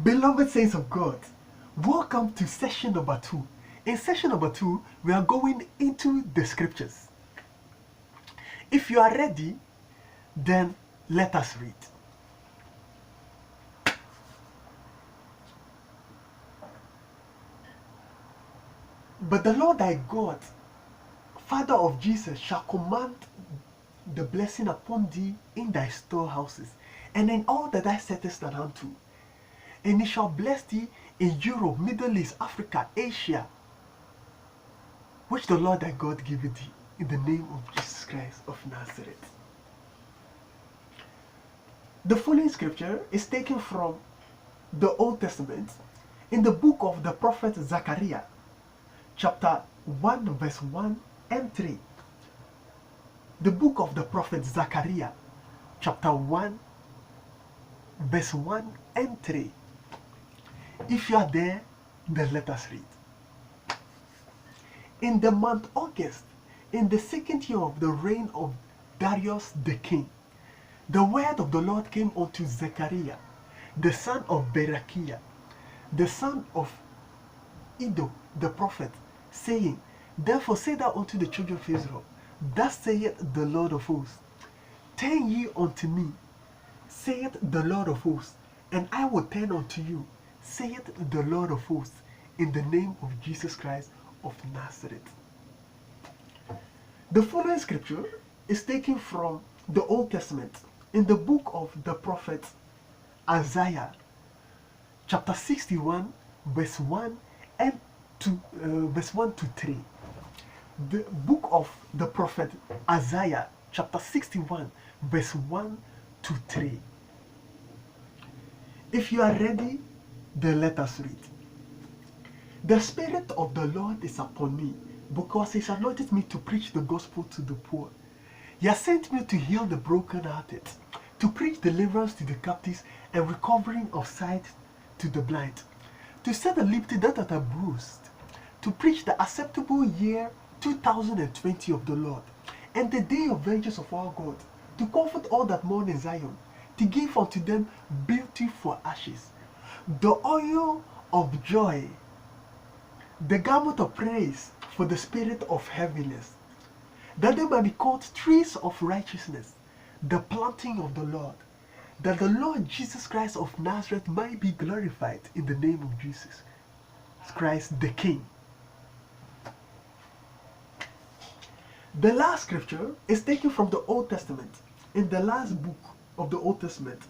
Beloved saints of God, welcome to session number 2. In session number 2, we are going into the scriptures. If you are ready, then let us read. But the Lord thy God, Father of Jesus, shall command the blessing upon thee in thy storehouses, and in all that thou settest thine hand to. And he shall bless thee in Europe, Middle East, Africa, Asia, which the Lord thy God giveth thee, in the name of Jesus Christ of Nazareth. The following scripture is taken from the Old Testament in the book of the prophet Zechariah, chapter 1, verse 1 and 3. The book of the prophet Zechariah, chapter 1, verse 1 and 3. If you are there, then let us read. In the month August, in the second year of the reign of Darius the king, the word of the Lord came unto Zechariah, the son of Berechiah, the son of Iddo the prophet, saying, Therefore say thou unto the children of Israel, Thus saith the Lord of hosts, Turn ye unto me, saith the Lord of hosts, and I will turn unto you, saith the Lord of hosts, in the name of Jesus Christ of Nazareth. The following scripture is taken from the Old Testament in the book of the prophet Isaiah, chapter 61, verse 1 and verse 1 to 3. The book of the prophet Isaiah, chapter 61, verse 1 to 3. If you are ready, then let us read. The Spirit of the Lord is upon me, because he has anointed me to preach the gospel to the poor. He has sent me to heal the brokenhearted, to preach deliverance to the captives and recovering of sight to the blind, to set the liberty that are bruised, to preach the acceptable year 2020 of the Lord, and the day of vengeance of our God, to comfort all that mourn in Zion, to give unto them beauty for ashes, the oil of joy, the garment of praise for the spirit of heaviness, that they might be called trees of righteousness, the planting of the Lord, that the Lord Jesus Christ of Nazareth might be glorified in the name of Jesus Christ the King. The last scripture is taken from the Old Testament, in the last book of the Old Testament,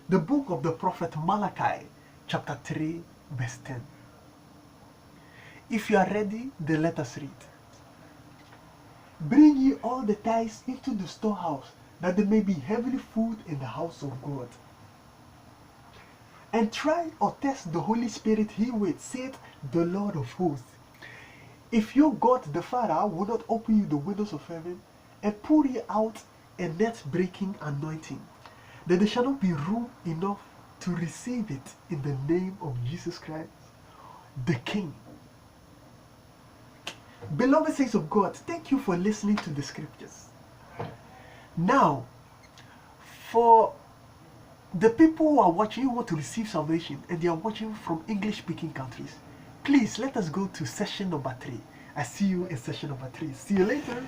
the book of the prophet Malachi, chapter 3, verse 10. If you are ready, then let us read. Bring ye all the tithes into the storehouse, that there may be heavenly food in the house of God. And try or test the Holy Spirit herewith, saith the Lord of hosts, if your God the Father will not open you the windows of heaven and pour you out a net-breaking anointing, that there shall not be room enough to receive it in the name of Jesus Christ, the King. Beloved saints of God, thank you for listening to the scriptures. Now, for the people who are watching, who want to receive salvation, and they are watching from English-speaking countries, please let us go to session number 3. I see you in session number 3. See you later.